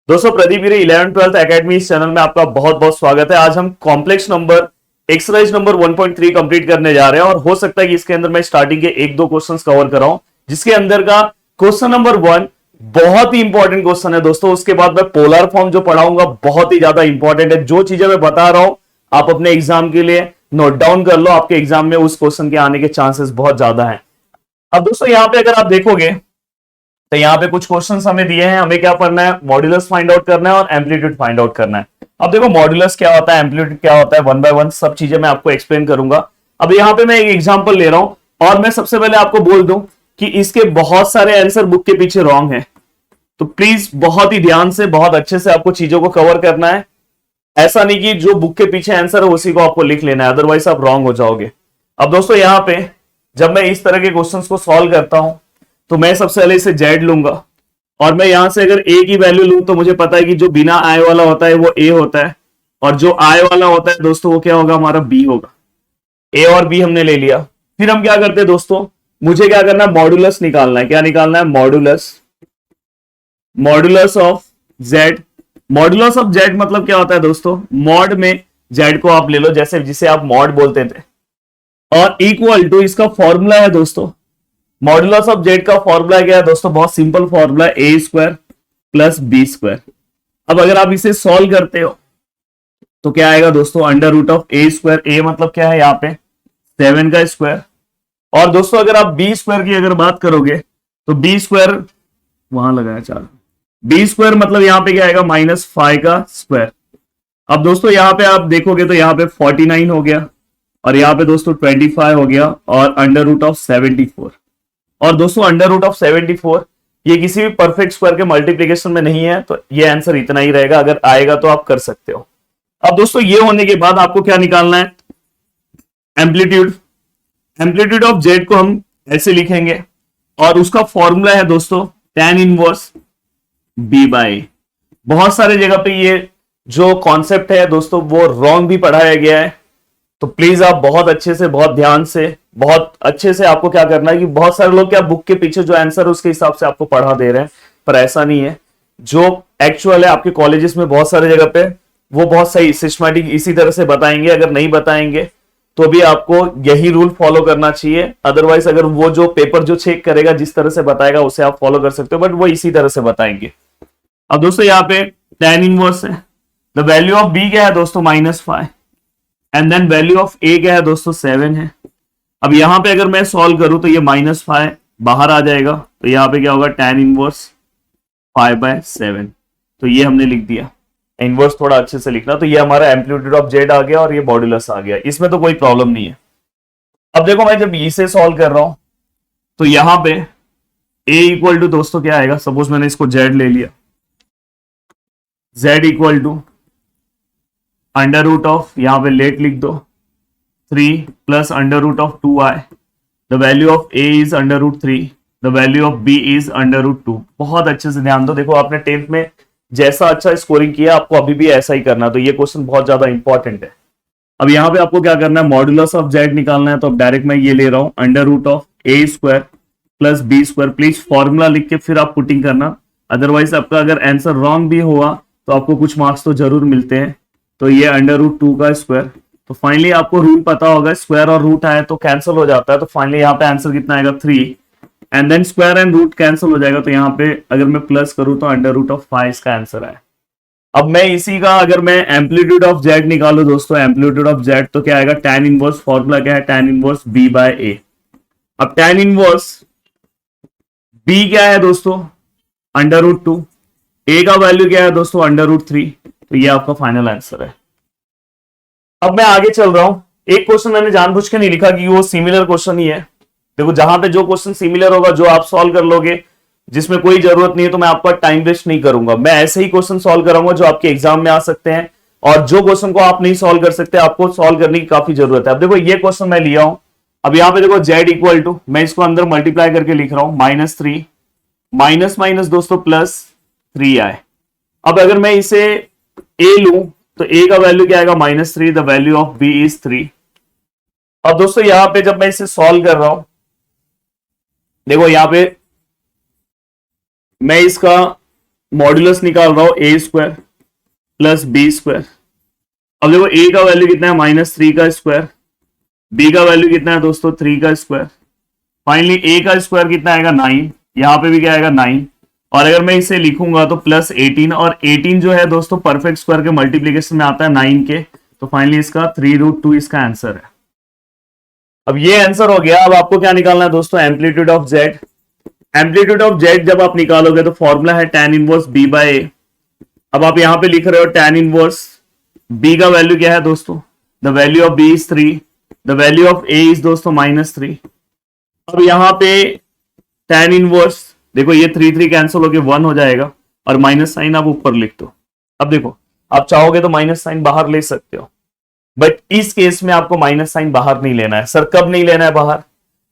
दोस्तों प्रदीप गिरी 11th-12th academy इस channel में आपका बहुत बहुत स्वागत है। आज हम complex number exercise number 1.3 complete करने जा रहे हैं और हो सकता है कि इसके अंदर मैं स्टार्टिंग के एक दो क्वेश्चंस कवर कराऊं, जिसके अंदर का क्वेश्चन नंबर 1 बहुत ही इंपॉर्टेंट क्वेश्चन है दोस्तों। उसके बाद मैं पोलर फॉर्म जो पढ़ाऊंगा बहुत ही ज्यादा इंपॉर्टेंट है। जो चीजें मैं बता रहा हूं आप अपने एग्जाम के लिए नोट डाउन कर लो, आपके एग्जाम में उस क्वेश्चन के आने के चांसेस बहुत ज्यादा है। अब दोस्तों यहाँ पे अगर आप देखोगे तो यहाँ पे कुछ क्वेश्चंस हमें दिए हैं, हमें क्या करना है, मॉड्यूलस फाइंड आउट करना है और एम्पलीट्यूड फाइंड आउट करना है। अब देखो मॉड्यूलस क्या होता है, एम्पलीट्यूड क्या होता है, वन बाय वन सब चीजें मैं आपको एक्सप्लेन करूंगा। अब यहाँ पे मैं एक एग्जांपल ले रहा हूं और मैं सबसे पहले आपको बोल दूं कि इसके बहुत सारे आंसर बुक के पीछे रॉन्ग है, तो प्लीज बहुत ही ध्यान से बहुत अच्छे से आपको चीजों को कवर करना है। ऐसा नहीं कि जो बुक के पीछे आंसर है उसी को आपको लिख लेना है, अदरवाइज आप रॉन्ग हो जाओगे। अब दोस्तों यहाँ पे जब मैं इस तरह के क्वेश्चंस को सॉल्व करता हूं तो मैं सबसे पहले इसे जेड लूंगा और मैं यहां से अगर ए की वैल्यू लूं तो मुझे पता है कि जो बिना आई वाला होता है वो ए होता है और जो आई वाला होता है दोस्तों वो क्या होगा, हमारा बी होगा। ए और बी हमने ले लिया। फिर हम क्या करते हैं दोस्तों, मुझे क्या करना है, मॉड्यूलस निकालना है। क्या निकालना है, modulus, modulus of Z. Modulus of Z मतलब क्या होता है दोस्तों, मॉड में जेड को आप ले लो, जैसे जिसे आप मॉड बोलते थे, और इक्वल टू इसका फॉर्मूला है दोस्तों। मॉड्यूलस ऑफ जेड का फॉर्मूला क्या है दोस्तों, बहुत सिंपल फॉर्मूला है, ए स्क्वायर प्लस बी स्क्वायर। अब अगर आप इसे सॉल्व करते हो तो क्या आएगा दोस्तों, under root of A square. A मतलब क्या है यहाँ पे 7 का स्क्वायर, और दोस्तों अगर आप बी स्क्वायर की अगर बात करोगे तो बी स्क्वायर वहां लगाया 4, बी स्क्वायर मतलब यहाँ पे क्या आएगा, -5 का स्क्वायर। अब दोस्तों यहाँ पे आप देखोगे तो यहाँ पे 49 हो गया और यहाँ पे दोस्तों 25 हो गया और अंडर रूट ऑफ 74। और दोस्तों अंडर रूट ऑफ 74 ये किसी भी परफेक्ट स्क्वायर के मल्टीप्लीकेशन में नहीं है, तो ये आंसर इतना ही रहेगा। अगर आएगा तो आप कर सकते हो। अब दोस्तों ये होने के बाद आपको क्या निकालना है, एम्पलीट्यूड। एम्पलीट्यूड ऑफ जेड को हम ऐसे लिखेंगे और उसका फॉर्मूला है दोस्तों tan इनवर्स बी बाई। बहुत सारे जगह पे ये जो कॉन्सेप्ट है दोस्तों वो रॉन्ग भी पढ़ाया गया है, तो प्लीज आप बहुत अच्छे से बहुत ध्यान से बहुत अच्छे से आपको क्या करना है कि बहुत सारे लोग क्या बुक के पीछे जो आंसर है उसके हिसाब से आपको पढ़ा दे रहे हैं, पर ऐसा नहीं है। जो एक्चुअल है आपके कॉलेजेस में बहुत सारे जगह पे वो बहुत सही सिस्टमैटिक इसी तरह से बताएंगे। अगर नहीं बताएंगे तो भी आपको यही रूल फॉलो करना चाहिए। अदरवाइज अगर वो जो पेपर जो चेक करेगा जिस तरह से बताएगा उसे आप फॉलो कर सकते हो, बट वो इसी तरह से बताएंगे। अब दोस्तों यहाँ पे tan इनवर्स है, द वैल्यू ऑफ बी क्या है दोस्तों, -5, एंड देन वैल्यू ऑफ ए क्या है दोस्तों 7 है। अब यहां पे अगर मैं सॉल्व करूं तो ये -5 बाहर आ जाएगा, तो यहां पे क्या होगा, tan इनवर्स 5/7। तो ये हमने लिख दिया। इनवर्स थोड़ा अच्छे से लिखना। तो ये हमारा एम्पलीट्यूड ऑफ जेड आ गया और ये मॉड्यूलस आ गया, इसमें तो कोई प्रॉब्लम नहीं है। अब देखो मैं जब इसे सॉल्व कर रहा हूं तो यहां पे a इक्वल टू दोस्तों क्या आएगा, सपोज मैंने इसको z ले लिया, z equal to under root of, यहां पे लेट लिख दो, 3 plus under root of 2i। The value of a is under root 3, the value of b is under root 2। बहुत अच्छे से ध्यान दो। देखो आपने 10th में जैसा अच्छा स्कोरिंग किया आपको अभी भी ऐसा ही करना, तो ये क्वेश्चन बहुत ज्यादा इंपॉर्टेंट है। अब यहाँ पे आपको क्या करना है, मॉड्यूलस ऑफ जेड निकालना है। तो अब डायरेक्ट मैं ये ले रहा हूं, under root of A square plus b square. Please formula लिख के फिर आप पुटिंग करना, अदरवाइज आपका अगर आंसर रॉन्ग भी हुआ तो आपको कुछ मार्क्स तो जरूर मिलते हैं। तो ये अंडर रूट 2 का स्क्वायर। तो फाइनली आपको रूल पता होगा, स्क्वायर और रूट आए तो कैंसिल हो जाता है, तो फाइनली यहाँ पे आंसर कितना आएगा 3, and then square and root cancel हो जाएगा। तो यहाँ पे अगर मैं प्लस करूं तो अंडर रूट ऑफ 5 इसका आंसर आए। अब मैं इसी का अगर मैं एम्पलीट्यूड ऑफ जेड निकालू दोस्तों, एम्पलीट्यूड ऑफ जेड तो क्या आएगा, tan इनवर्स, फॉर्मूला क्या है, tan इनवर्स b बाय ए। अब tan इनवर्स b क्या है दोस्तों, अंडर रूट 2, a का वैल्यू क्या है दोस्तों, अंडर रूट 3। तो ये आपका फाइनल आंसर है। अब मैं आगे चल रहा हूं। एक क्वेश्चन मैंने जानबूझ के नहीं लिखा कि वो सिमिलर क्वेश्चन ही है। देखो जहां पे जो क्वेश्चन सिमिलर होगा, जो आप सॉल्व कर लोगे, जिसमें कोई जरूरत नहीं है, तो मैं आपका टाइम वेस्ट नहीं करूंगा। मैं ऐसे ही क्वेश्चन सॉल्व कराऊंगा जो आपके एग्जाम में आ सकते हैं, और जो क्वेश्चन को आप नहीं सॉल्व कर सकते आपको सॉल्व करने की काफी जरूरत है। अब देखो ये क्वेश्चन मैं लिया हूं। अब यहां पे देखो z इक्वल टू, मैं इसको अंदर मल्टीप्लाई करके लिख रहा हूं, -3 माइनस माइनस दोस्तों +3i। अब अगर मैं इसे a लूं तो a का वैल्यू क्या आएगा, -3, the value of b is 3। अब दोस्तों यहां पे जब मैं इसे सॉल्व कर रहा हूं, देखो यहां पे मैं इसका मॉड्यूलस निकाल रहा हूं ए स्क्वायर प्लस बी स्क्वायर। अब देखो ए का वैल्यू कितना है -3 का स्क्वायर, बी का वैल्यू कितना है दोस्तों 3 का स्क्वायर, फाइनली ए का स्क्वायर कितना आएगा 9, यहां पे भी क्या आएगा 9, और अगर मैं इसे लिखूंगा तो +18, और 18 जो है दोस्तों परफेक्ट स्क्वायर के मल्टीप्लीकेशन में आता है 9 के, तो फाइनली इसका 3√2 इसका आंसर है। अब ये आंसर हो गया। अब आपको क्या निकालना है दोस्तों, amplitude of Z. Amplitude of Z जब आप निकालोगे तो फॉर्मूला है tan इनवर्स b बाय ए। अब आप यहां पे लिख रहे हो tan इनवर्स b का वैल्यू क्या है दोस्तों, the value of b is 3, the value of a is दोस्तों -3। अब यहां पे tan इनवर्स देखो ये 3 कैंसिल होके 1 हो जाएगा, और माइनस साइन आप ऊपर लिख दो। अब देखो आप चाहोगे तो माइनस साइन बाहर ले सकते हो, बट इस केस में आपको माइनस साइन बाहर नहीं लेना है। सर कब नहीं लेना है बाहर,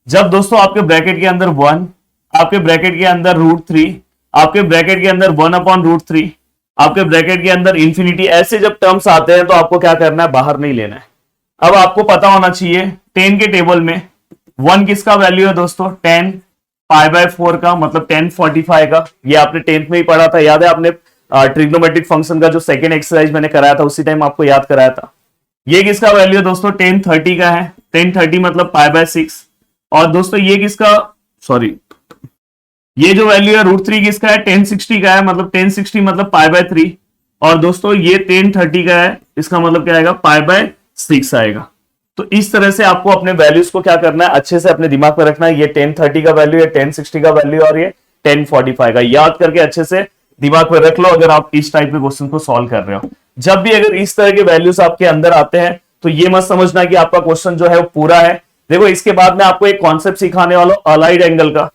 जब दोस्तों आपके ब्रैकेट के अंदर 1, आपके ब्रैकेट के अंदर √3, आपके ब्रैकेट के अंदर 1/√3, आपके ब्रैकेट के अंदर इंफिनिटी, ऐसे जब टर्म्स आते हैं तो आपको क्या करना है, बाहर नहीं लेना है। अब आपको पता होना चाहिए 10 के टेबल में 1 किसका वैल्यू है दोस्तों, 10 π/4 का, मतलब 1045 का। ये आपने 10th में ही पढ़ा था, याद है आपने ट्रिग्नोमेट्रिक फंक्शन का जो सेकेंड एक्सरसाइज मैंने कराया था उसी टाइम आपको याद कराया था। ये किसका वैल्यू है दोस्तों, 1030 का है, 1030 मतलब π/6। और दोस्तों ये किसका, सॉरी ये जो वैल्यू है √3 किसका है, 1060 का है, मतलब 1060 मतलब π/3। और दोस्तों ये 1030 का है, इसका मतलब क्या आएगा, π/6 आएगा। तो इस तरह से आपको अपने वैल्यूज को क्या करना है, अच्छे से अपने दिमाग में रखना है। ये 1030 का वैल्यू है, 1060 का वैल्यू, और ये 1045 का, याद करके अच्छे से दिमाग में रख लो अगर आप इस टाइप के क्वेश्चन को सॉल्व कर रहे हो। जब भी अगर इस तरह के वैल्यूज आपके अंदर आते हैं तो ये मत समझना कि आपका क्वेश्चन जो है वो पूरा है। देखो इसके बाद में आपको एक कॉन्सेप्ट सिखाने वाला हूं अलाइड एंगल का,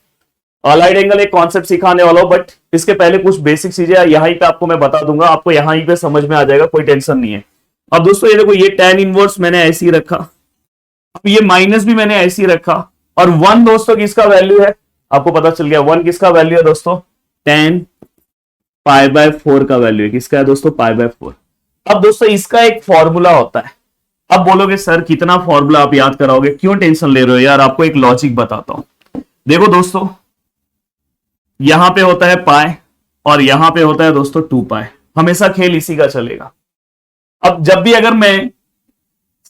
अलाइड एंगल एक कॉन्सेप्ट सिखाने वाला हूं, बट इसके पहले कुछ बेसिक चीजें यहीं पे आपको मैं बता दूंगा, आपको यहीं पे समझ में आ जाएगा, कोई टेंशन नहीं है। अब दोस्तों ये देखो ये tan इनवर्स मैंने ऐसे ही रखा, अब ये माइनस भी मैंने ऐसे ही रखा, और 1 दोस्तों किसका वैल्यू है, आपको पता चल गया 1 किसका वैल्यू है दोस्तों, 10 π/4 का वैल्यू है, किसका है दोस्तों, π/4। अब दोस्तों इसका एक फॉर्मूला होता है। अब बोलोगे सर कितना फॉर्मूला आप याद कराओगे, क्यों टेंशन ले रहे हो यार, आपको एक लॉजिक बताता हूं। देखो दोस्तों यहां पे होता है पाई, और यहां पे होता है दोस्तों 2π, हमेशा खेल इसी का चलेगा। अब जब भी अगर मैं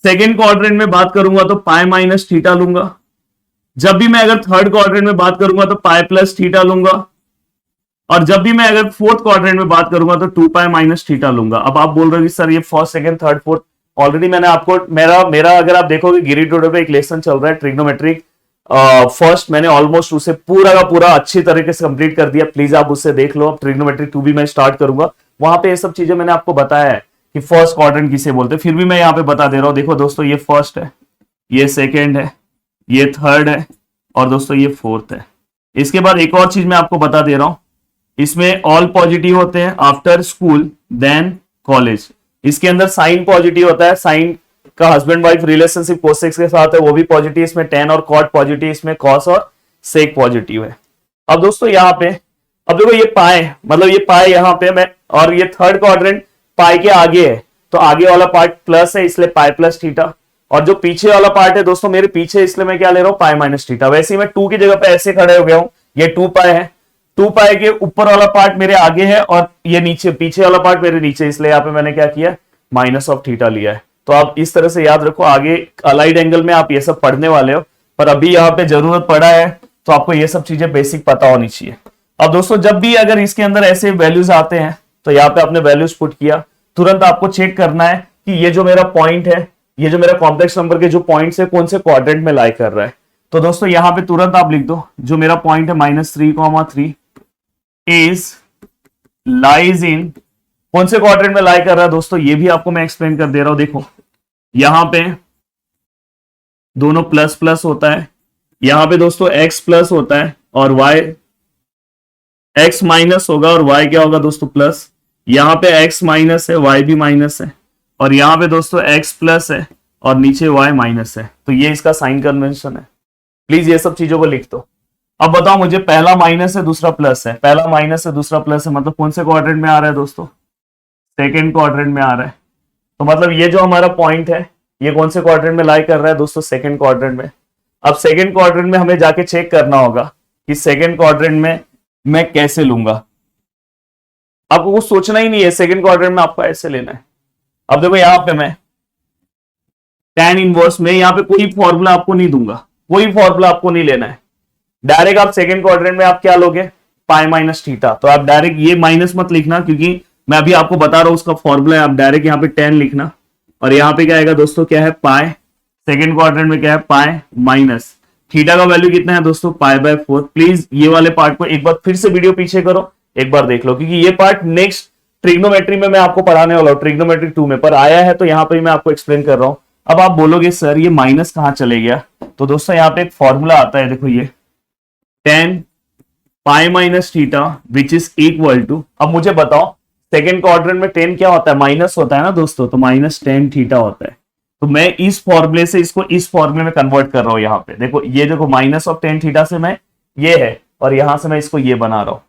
सेकेंड क्वाड्रेंट में बात करूंगा तो π-θ लूंगा, जब भी मैं अगर थर्ड क्वाड्रेंट में बात करूंगा तो π+θ लूंगा, और जब भी मैं अगर फोर्थ क्वाड्रेंट में बात करूंगा तो 2π-θ लूंगा। अब आप बोल रहे हो कि सर ये first second third fourth, already मैंने आपको मेरा अगर आप देखोगे गिरी टूडे पे एक लेसन चल रहा है ट्रिग्नोमेट्रिक फर्स्ट, मैंने ऑलमोस्ट उसे पूरा का पूरा अच्छी तरीके से कंप्लीट कर दिया, प्लीज आप उससे देख लो। अब ट्रिग्नोमेट्रिक 2 भी मैं स्टार्ट करूंगा, वहां पे ये सब चीजें मैंने आपको बताया है कि फर्स्ट क्वाड्रेंट किसे बोलते हैं, फिर भी मैं यहाँ पे बता दे रहा हूँ। देखो दोस्तों ये फर्स्ट है, ये सेकेंड है, ये थर्ड है, और दोस्तों ये फोर्थ है। इसके बाद एक और चीज मैं आपको बता दे रहा हूं, इसमें ऑल पॉजिटिव होते हैं आफ्टर स्कूल देन कॉलेज। इसके अंदर साइन पॉजिटिव होता है, साइन का हस्बैंड वाइफ रिलेशनशिप कोसेक्स के साथ है वो भी पॉजिटिव, इसमें tan और cot पॉजिटिव, इसमें cos और sec पॉजिटिव है। अब दोस्तों यहाँ पे अब देखो ये पाए, मतलब ये पाए यहाँ पे मैं, और ये थर्ड क्वाड्रेंट पाई के आगे है, तो आगे वाला पार्ट प्लस है इसलिए π+θ, और जो पीछे वाला पार्ट है दोस्तों मेरे पीछे, इसलिए मैं क्या ले रहा हूं π-θ। वैसे ही मैं 2 की जगह पे ऐसे खड़े हो गया हूं, ये 2π है, 2π के ऊपर वाला पार्ट मेरे आगे है और ये नीचे पीछे वाला पार्ट मेरे नीचे, इसलिए यहाँ पे मैंने क्या किया -θ लिया है। तो आप इस तरह से याद रखो, आगे अलाइड एंगल में आप ये सब पढ़ने वाले हो, पर अभी यहाँ पे जरूरत पड़ा है तो आपको ये सब चीजें बेसिक पता होनी चाहिए। अब दोस्तों जब भी अगर इसके अंदर ऐसे वैल्यूज आते हैं तो यहाँ पे आपने वैल्यूज पुट किया, तुरंत आपको चेक करना है कि ये जो मेरा पॉइंट है, ये जो मेरा कॉम्प्लेक्स नंबर के जो पॉइंट्स है कौन से क्वाड्रेंट में लाई कर रहा है। तो दोस्तों यहाँ पे तुरंत आप लिख दो, जो मेरा पॉइंट है -3,3 इज लाइज इन, कौन से क्वाड्रेंट में लाई कर रहा है दोस्तों, ये भी आपको मैं एक्सप्लेन कर दे रहा हूं। देखो यहां पे दोनों प्लस प्लस होता है, यहां पे दोस्तों x प्लस होता है और y x माइनस होगा और y क्या होगा दोस्तों प्लस, यहां पे x माइनस है y भी माइनस है, और यहां पे दोस्तों x प्लस है और नीचे y माइनस है। तो ये इसका साइन कन्वेंशन है, प्लीज ये सब चीजों को लिख दो। अब बताओ मुझे, पहला माइनस है दूसरा प्लस है, पहला माइनस है दूसरा प्लस है, मतलब कौन से क्वाड्रेंट में आ रहा है दोस्तों, सेकेंड क्वाड्रेंट में आ रहा है। तो मतलब ये जो हमारा पॉइंट है ये कौन से क्वाड्रेंट में लाई कर रहा है दोस्तों, सेकेंड क्वाड्रेंट में। अब सेकेंड क्वाड्रेंट में हमें जाके चेक करना होगा कि सेकेंड क्वाड्रेंट में मैं कैसे लूंगा। आपको कुछ सोचना ही नहीं है, सेकंड क्वाड्रेंट में आपको ऐसे लेना है। अब देखो यहाँ पे मैं tan इनवर्स में यहाँ पे कोई फॉर्मूला आपको नहीं दूंगा, कोई फॉर्मूला आपको नहीं लेना है। डायरेक्ट आप सेकंड क्वाड्रेंट में आप क्या लोगे, पाई माइनस थीटा। तो आप डायरेक्ट ये माइनस मत लिखना, क्योंकि मैं अभी आपको बता रहा हूं उसका फॉर्मूला है। आप डायरेक्ट यहाँ पे 10 लिखना, और यहाँ पे क्या आएगा दोस्तों, क्या है पाई, सेकंड क्वाड्रेंट में क्या है पाई माइनस थीटा का वैल्यू कितना है दोस्तों, पाई/4। प्लीज ये वाले पार्ट को एक बार फिर से वीडियो पीछे करो, एक बार देख लो, क्योंकि ये पार्ट नेक्स्ट ट्रिग्नोमेट्री में मैं आपको पढ़ाने वाला हूं, ट्रिग्नोमेट्री 2 में, पर आया है तो यहाँ पे मैं आपको एक्सप्लेन कर रहा हूं। अब आप बोलोगे सर ये माइनस कहां चले गया, तो दोस्तों यहाँ पे एक फॉर्मूला आता है, देखो ये tan pi minus theta which is equal to, अब मुझे बताओ सेकेंड क्वाड्रेंट में tan क्या होता है, माइनस होता है ना दोस्तों, तो माइनस tan थीटा होता है। तो मैं इस फॉर्मूले से इसको इस फॉर्मूले में कन्वर्ट कर रहा हूं। यहाँ पे देखो, ये देखो माइनस ऑफ tan थीटा से मैं ये है, और यहां से मैं इसको ये बना रहा हूं।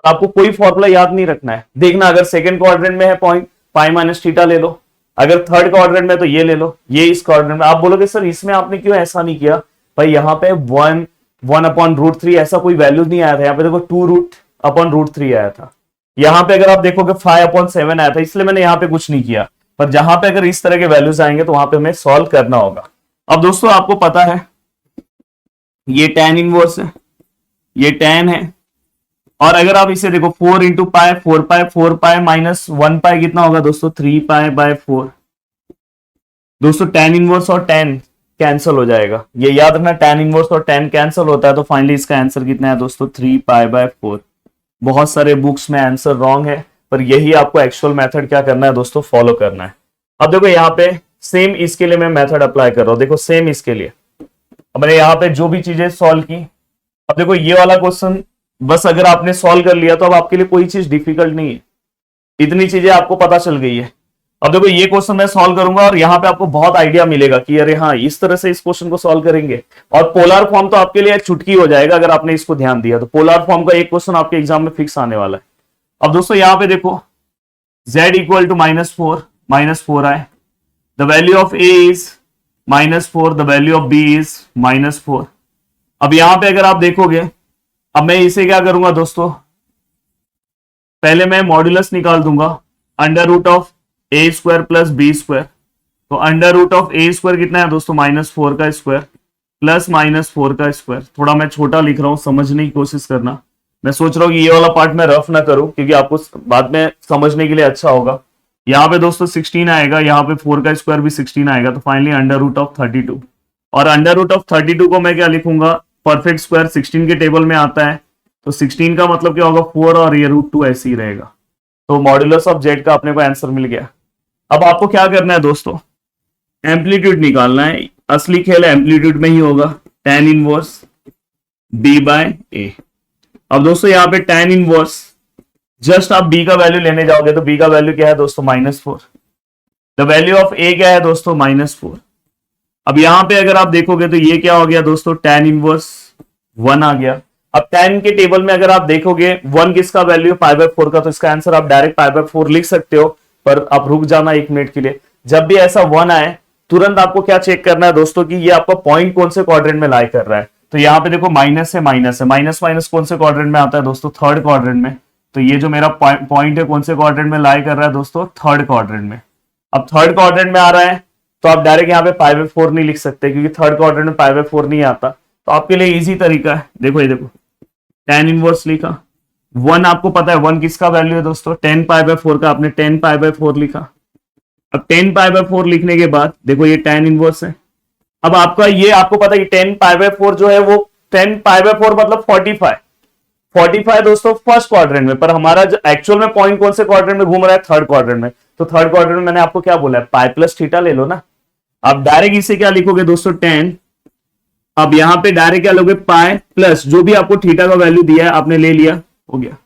आपको कोई फॉर्मूला याद नहीं रखना है। देखना अगर सेकंड क्वाड्रेंट में है पॉइंट, पाई माइनस थीटा ले लो, अगर थर्ड क्वाड्रेंट में तो ये ले लो, ये इस क्वाड्रेंट में। आप बोलोगे सर इसमें आपने क्यों ऐसा नहीं किया, भाई यहाँ पे 1/√3 ऐसा कोई वैल्यू नहीं आया था, यहाँ पे देखो 2√3 आया था। यहाँ पे अगर आप देखोगे 5/7 आया था, इसलिए मैंने यहाँ पे कुछ नहीं किया। पर जहां पे अगर इस तरह के वैल्यूज आएंगे तो वहां पे हमें सॉल्व करना होगा। अब दोस्तों आपको पता है ये tan इनवर्स है, ये tan है, और अगर आप इसे देखो 4 इंटू पाई, 4 पाई माइनस 1 पाई कितना होगा दोस्तों, 3 पाई/4। दोस्तों tan इनवर्स और tan कैंसिल हो जाएगा, ये याद रखना, tan इनवर्स और tan कैंसिल होता है। तो फाइनली इसका आंसर कितना है दोस्तों, 3 पाई/4। बहुत सारे बुक्स में आंसर रॉन्ग है, पर यही आपको एक्चुअल मेथड क्या करना है दोस्तों, फॉलो करना है। अब देखो यहाँ पे सेम इसके लिए मैं मेथड अप्लाई कर रहा हूं, देखो सेम इसके लिए। अब मैंने यहाँ पे जो भी चीजें सॉल्व की, अब देखो ये वाला क्वेश्चन बस अगर आपने सॉल्व कर लिया तो अब आपके लिए कोई चीज डिफिकल्ट नहीं है, इतनी चीजें आपको पता चल गई है। अब देखो ये क्वेश्चन मैं सॉल्व करूंगा और यहाँ पे आपको बहुत आइडिया मिलेगा कि अरे हाँ इस तरह से इस क्वेश्चन को सॉल्व करेंगे। और पोलर फॉर्म तो आपके लिए चुटकी हो जाएगा अगर आपने इसको ध्यान दिया, तो पोलर फॉर्म का एक क्वेश्चन आपके एग्जाम में फिक्स आने वाला है। अब दोस्तों यहाँ पे देखो z इक्वल टू -4 आए, the value of a is -4, the value of b is -4। अब यहां पे अगर आप देखोगे, अब मैं इसे क्या करूंगा दोस्तों, पहले मैं मॉड्यूलस निकाल दूंगा, √(a² + b²। तो √(a² कितना है दोस्तों, -4 का स्क्वायर प्लस -4 का स्क्वायर। थोड़ा मैं छोटा लिख रहा हूं, समझने की कोशिश करना। मैं सोच रहा हूं कि ये वाला पार्ट मैं रफ ना करूं, क्योंकि आपको बाद में समझने के लिए अच्छा होगा। यहाँ पे दोस्तों 16 आएगा, यहाँ पे 4 का स्क्वायर भी 16 आएगा, तो फाइनली √32। और √32 को मैं क्या लिखूंगा, परफेक्ट स्क्वायर 16 के टेबल में आता है, तो 16 का मतलब क्या होगा 4, और ये √2 ऐसे ही रहेगा। तो मॉड्यूलस ऑफ जेड का अपने को आंसर मिल गया। अब आपको क्या करना है दोस्तों, एम्पलीट्यूड निकालना है। असली खेल एम्पलीट्यूड में ही होगा, tan इनवर्स b/a। अब दोस्तों यहाँ पे tan इनवर्स जस्ट आप b का वैल्यू लेने जाओगे, तो b का वैल्यू क्या है दोस्तों, -4। द वैल्यू ऑफ a क्या है दोस्तों, -4। अब यहां पे अगर आप देखोगे तो ये क्या हो गया दोस्तों, tan इनवर्स 1 आ गया। अब tan के टेबल में अगर आप देखोगे 1 किसका वैल्यू है, पाई/4 का, तो इसका आंसर आप डायरेक्ट पाई/4 लिख सकते हो। पर आप रुक जाना 1 मिनट के लिए, जब भी ऐसा 1 आए तुरंत आपको क्या चेक करना है दोस्तों कि ये आपका पॉइंट कौन से क्वाड्रेंट में लाई कर रहा है। तो यहाँ पे देखो माइनस है, माइनस कौन से क्वाड्रेंट में आता है दोस्तों, थर्ड क्वाड्रेंट में। तो ये जो मेरा पॉइंट है कौन से क्वाड्रेंट में लाई कर रहा है दोस्तों, थर्ड क्वाड्रेंट में। अब थर्ड क्वाड्रेंट में आ रहा है तो आप डायरेक्ट यहाँ पे पाई/4 नहीं लिख सकते, क्योंकि थर्ड क्वाड्रेंट में पाई/4 नहीं आता। तो आपके लिए इजी तरीका है, देखो ये देखो tan इनवर्स लिखा, 1 आपको पता है 1 किसका वैल्यू है दोस्तों, 10 पाई/4 का, आपने 10 पाई/4 लिखा। अब 10 पाई/4 लिखने के बाद देखो ये tan इनवर्स है। अब आपका ये आपको पता है कि 10 पाई/4 जो है वो 10 पाई/4 मतलब 45 दोस्तों फर्स्ट क्वाड्रेंट में, पर हमारा जो एक्चुअल में पॉइंट कौन से क्वाड्रेंट में घूम रहा है, थर्ड क्वाड्रेंट में। तो थर्ड क्वाड्रेंट में मैंने आपको क्या बोला है, पाई+θ ले लो ना। अब डायरेक्ट इसे क्या लिखोगे दोस्तों, 10। अब यहां पे डायरेक्ट क्या लोगे, पाई प्लस जो भी आपको थीटा का वैल्यू दिया है आपने ले लिया, हो गया।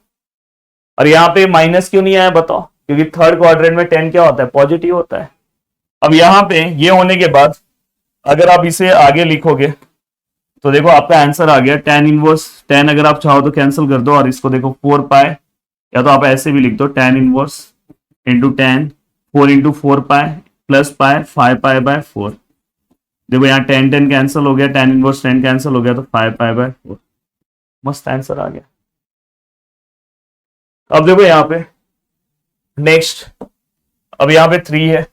और यहाँ पे माइनस क्यों नहीं आया बताओ, क्योंकि थर्ड क्वाड्रेंट में 10 क्या होता है, पॉजिटिव होता है। अब यहां पे ये होने के बाद अगर आप इसे आगे लिखोगे तो देखो आपका आंसर आ गया, tan इनवर्स 10 अगर आप चाहो तो कैंसिल कर दो, और इसको देखो 4 पाई, या तो आप ऐसे भी लिख दो tan inverse into 10, 4 into 4 pi plus pi 5 पाई/4। देखो यहाँ 10 कैंसिल हो गया, tan इनवर्स 10 कैंसिल हो गया, तो 5 पाई/4। मस्त आंसर आ गया। अब देखो यहाँ पे नेक्स्ट अब यहाँ पे 3 है,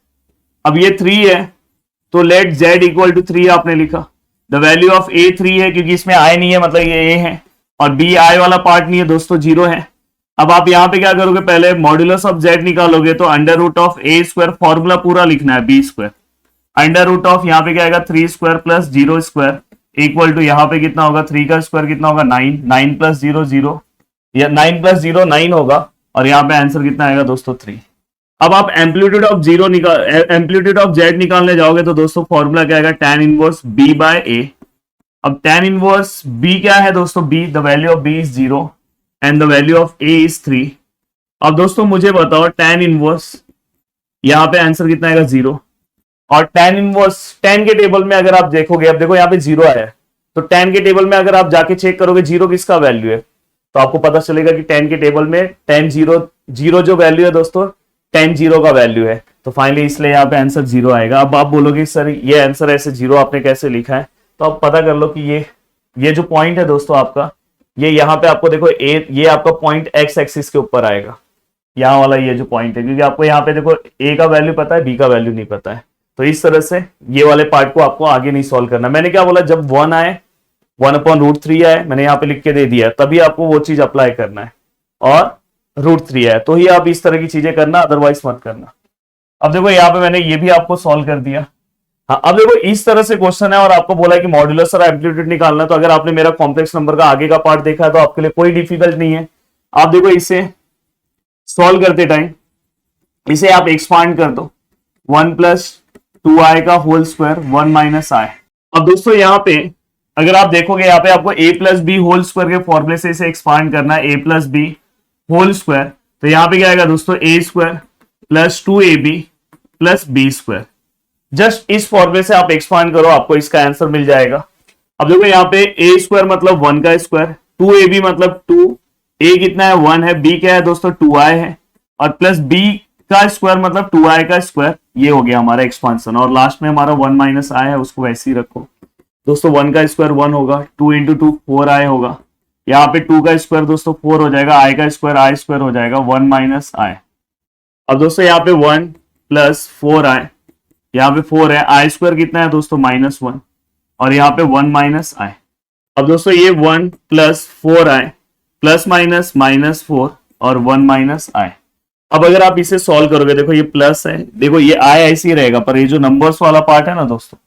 अब ये 3 है तो लेट z इक्वल टू 3 आपने लिखा। द वैल्यू ऑफ a 3 है क्योंकि इसमें i नहीं है, मतलब ये a है, और b i वाला पार्ट नहीं है दोस्तों, 0 है। अब आप यहाँ पे क्या करोगे, पहले मॉड्यूलस ऑफ z निकालोगे तो under root of a square, formula पूरा लिखना है b square, under root of यहाँ पे क्या आएगा 3 square plus 0 square equal to यहाँ पे कितना होगा 3 का स्क्वायर कितना होगा 9, 9 प्लस 0 0, या 9 प्लस 0 9 होगा, और यहाँ पे आंसर कितना आएगा दोस्तों 3। अब आप amplitude of amplitude of z निकालने जाओगे तो दोस्तों फॉर्मूला क्या आएगा tan inverse b by a। अब tan इनवर्स b क्या है दोस्तों, b, the value of b is 0 and the value of a is 3। अब दोस्तों मुझे बताओ tan इनवर्स, यहाँ पे आंसर कितना आएगा 0, और tan इनवर्स tan के टेबल में अगर आप देखोगे, अब देखो यहाँ पे 0 आया है, तो tan के टेबल में अगर आप जाके चेक करोगे 0 किसका वैल्यू है, तो आपको पता चलेगा कि tan के टेबल में tan 0 जो वैल्यू है दोस्तों tan 0 का वैल्यू है, तो फाइनली इसलिए यहाँ पे आंसर 0 आएगा। अब आप बोलोगे सर ये आंसर ऐसे 0 आपने कैसे लिखा है, तो आप पता कर लो कि ये जो पॉइंट है दोस्तों आपका, ये यहाँ पे आपको देखो ये आपका पॉइंट x एक्सिस के ऊपर आएगा, यहाँ वाला ये जो पॉइंट है, क्योंकि आपको यहाँ पे देखो a का वैल्यू पता है, b का वैल्यू नहीं पता है, तो इस तरह से ये वाले पार्ट को आपको आगे नहीं सॉल्व करना। मैंने क्या बोला, जब 1 आए 1/√3 आए, मैंने यहाँ पे लिख के दे दिया, तभी आपको वो चीज अप्लाई करना है, और √3 है तो ही आप इस तरह की चीजें करना, अदरवाइज मत करना। अब देखो यहाँ पे मैंने ये भी आपको सॉल्व कर दिया। हाँ, अब देखो इस तरह से क्वेश्चन है और आपको बोला है कि मॉड्यूलस और एम्पलीट्यूड निकालना, तो अगर आपने मेरा कॉम्प्लेक्स नंबर का आगे का पार्ट देखा है तो आपके लिए कोई डिफिकल्ट नहीं है। आप देखो इसे सॉल्व करते टाइम इसे आप एक्सपांड कर दो, 1 + 2i का होल स्क्वायर 1 - i। अब दोस्तों यहाँ पे अगर आप देखोगे, यहाँ पे आपको a + b होल स्क्वायर के फॉर्मूले से इसे एक्सपांड करना है, a + b होल स्क्वायर, तो यहाँ पे क्या आएगा दोस्तों a square plus 2ab plus b square. Just इस फॉर्मूले से आप एक्सपांड करो, आपको इसका आंसर मिल जाएगा। अब देखो यहाँ पे a स्क्वायर मतलब 1 का स्क्वायर, 2ab मतलब 2, a कितना है 1 है, b क्या है दोस्तों 2i है, और प्लस b का स्क्वायर मतलब 2i का स्क्वायर, ये हो गया हमारा एक्सपांशन। और लास्ट में हमारा 1 - i है, उसको वैसे ही रखो दोस्तों। 1 का स्क्वायर 1 होगा, 2 × 2 4i होगा, यहाँ पे 2 का स्क्वायर दोस्तों 4 हो जाएगा, i का स्क्वायर i स्क्वायर हो जाएगा 1 - i। अब दोस्तों यहाँ पे 1 + 4i, यहाँ पे 4 है, i स्क्वायर कितना है दोस्तों -1, और यहाँ पे 1 - i। अब दोस्तों ये 1 + 4i प्लस माइनस -4 और 1 - i। अब अगर आप इसे सॉल्व करोगे, देखो ये प्लस है, देखो ये i ऐसे ही रहेगा, पर ये जो नंबर्स वाला पार्ट है ना दोस्तों,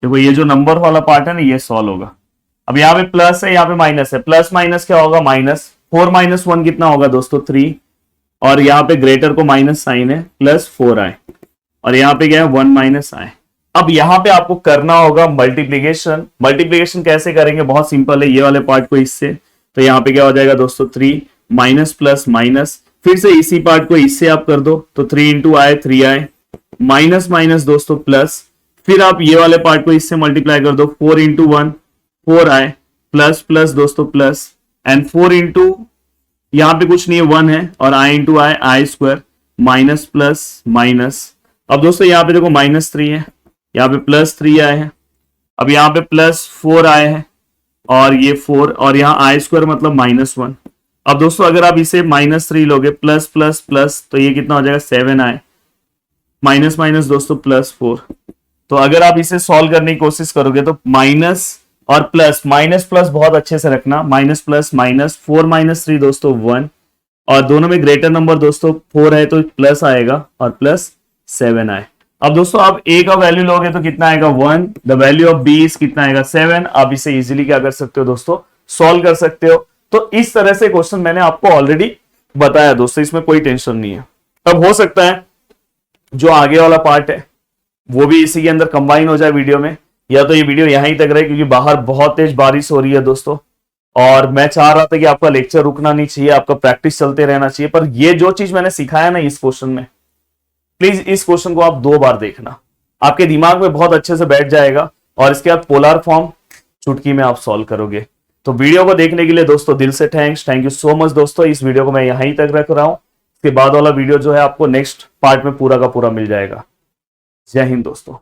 देखो ये जो नंबर वाला पार्ट है ना, ये सॉल्व होगा। अब यहाँ पे प्लस है, यहाँ पे माइनस है, प्लस माइनस क्या होगा -4 - 1 कितना होगा दोस्तों 3, और यहाँ पे ग्रेटर को माइनस साइन है, प्लस 4i, और यहाँ पे क्या है 1 - i। अब यहाँ पे आपको करना होगा मल्टीप्लीकेशन। मल्टीप्लीकेशन कैसे करेंगे, बहुत सिंपल है, ये वाले पार्ट को इससे, तो यहाँ पे क्या हो जाएगा दोस्तों 3 माइनस प्लस माइनस, फिर से इसी पार्ट को इससे आप कर दो, तो 3 × i 3i, माइनस माइनस दोस्तों प्लस, फिर आप ये वाले पार्ट को इससे मल्टीप्लाई कर दो, 4 × 1 4i प्लस प्लस दोस्तों प्लस, एंड 4 × यहाँ पे कुछ नहीं है 1 है, और i × i square minus plus minus. अब दोस्तों यहाँ पे देखो -3 है, यहाँ पे +3i है, अब यहाँ पे +4i है, और ये 4, और यहाँ i स्क्वायर मतलब -1। अब दोस्तों अगर आप इसे -3 लोगे प्लस प्लस प्लस, तो ये कितना हो जाएगा 7i, माइनस माइनस दोस्तों +4। तो अगर आप इसे सॉल्व करने की कोशिश करोगे तो माइनस और प्लस, माइनस प्लस बहुत अच्छे से रखना, माइनस प्लस माइनस, 4 - 3 दोस्तों 1, और दोनों में ग्रेटर नंबर दोस्तों 4 है तो प्लस आएगा, और प्लस 7 आए। अब दोस्तों आप a का वैल्यू लोगे तो कितना आएगा 1, the value of b is कितना आएगा 7। आप इसे इजीली क्या कर सकते हो दोस्तों, सॉल्व कर सकते हो। तो इस तरह से क्वेश्चन मैंने आपको ऑलरेडी बताया दोस्तों, इसमें कोई टेंशन नहीं है। अब हो सकता है जो आगे वाला पार्ट है वो भी इसी के अंदर कंबाइन हो जाए वीडियो में, या तो ये वीडियो यहीं तक रहे, क्योंकि बाहर बहुत तेज बारिश हो रही है दोस्तों, और मैं चाह रहा था कि आपका लेक्चर रुकना नहीं चाहिए, आपका प्रैक्टिस चलते रहना चाहिए। पर ये जो चीज मैंने सिखाया ना इस क्वेश्चन में, प्लीज इस क्वेश्चन को आप 2 बार देखना, आपके दिमाग में बहुत अच्छे से बैठ जाएगा, और इसके बाद पोलर फॉर्म चुटकी में आप सॉल्व करोगे। तो वीडियो को देखने के लिए दोस्तों दिल से थैंक यू सो मच दोस्तों। इस वीडियो को मैं यहीं तक रख रहा हूं, इसके बाद वाला वीडियो जो है आपको नेक्स्ट पार्ट में पूरा का पूरा मिल जाएगा। जय हिंद दोस्तों।